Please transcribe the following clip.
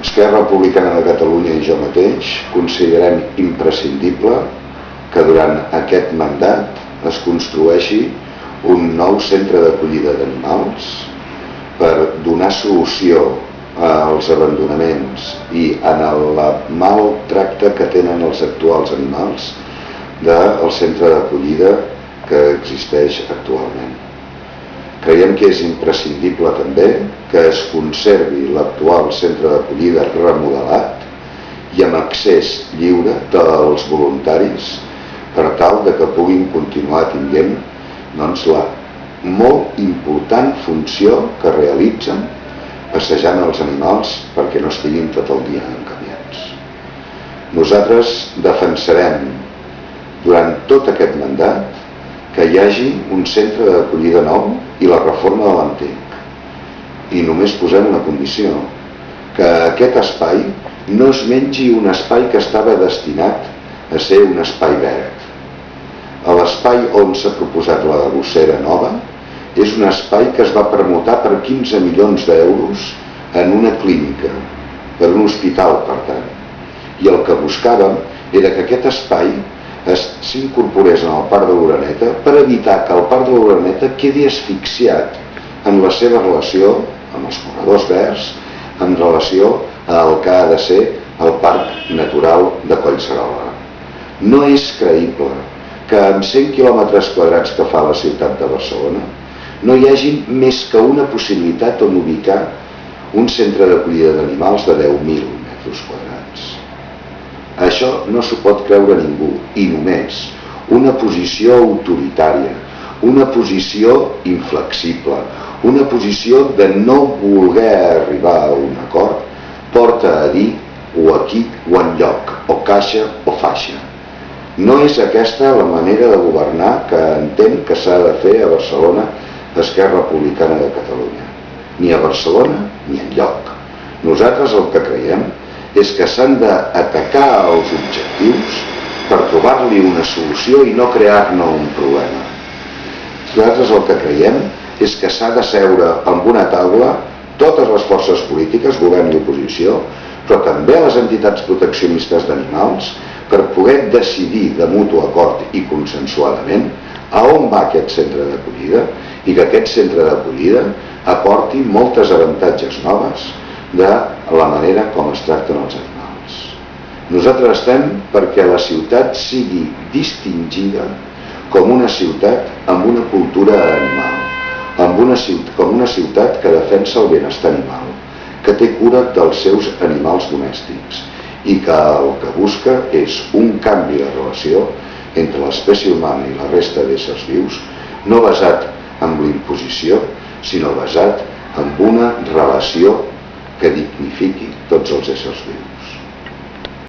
Esquerra Republicana de Catalunya i jo mateix considerem imprescindible que durant aquest mandat es construeixi un nou centre d'acollida d'animals per donar solució als abandonaments i en el mal tracte que tenen els actuals animals del centre d'acollida que existeix actualment. Creiem que és imprescindible també que es conservi l'actual centre d'acollida remodelat i amb accés lliure dels voluntaris per tal de que puguin continuar tenint la molt important funció que realitzen passejant els animals perquè no estiguin tot el dia en camions. Nosaltres defensarem durant tot aquest mandat que hi hagi un centre d'acollida nou i la reforma de l'antic. I només posem una condició, que aquest espai no es mengi un espai que estava destinat a ser un espai verd. L'espai on s'ha proposat la gossera nova és un espai que es va permutar per 15 milions d'euros en una clínica, per un hospital, per tant. I el que buscàvem era que aquest espai s'incorporés en el Parc de l'Oreneta per evitar que el Parc de l'Oreneta quedi asfixiat en la seva relació amb els corredors verds, en relació al que ha de ser el Parc Natural de Collserola. No és creïble que amb 100 quilòmetres quadrats que fa la ciutat de Barcelona no hi hagi més que una possibilitat on ubicar un centre d'acollida d'animals de 10.000 metres quadrats. Això no s'ho pot creure ningú, i només una posició autoritària, una posició inflexible, una posició de no voler arribar a un acord porta a dir o aquí o enlloc, o caixa o faixa. No és aquesta la manera de governar que entén que s'ha de fer a Barcelona Esquerra Republicana de Catalunya. Ni a Barcelona ni enlloc. Nosaltres el que creiem és que s'han d'atacar els objectius per trobar-li una solució i no crear-ne un problema. Nosaltres el que creiem és que s'ha de seure amb una taula totes les forces polítiques, govern i oposició, però també les entitats proteccionistes d'animals, per poder decidir de mutu acord i consensuadament a on va aquest centre d'acollida i que aquest centre d'acollida aporti moltes avantatges noves de la manera com es tracten els animals. Nosaltres estem perquè la ciutat sigui distingida com una ciutat amb una cultura animal, com una ciutat que defensa el benestar animal, que té cura dels seus animals domèstics i que el que busca és un canvi de relació entre l'espècie humana i la resta d'éssers vius, no basat en l'imposició, sinó basat en una relació que dignifiqui tots els éssers vius.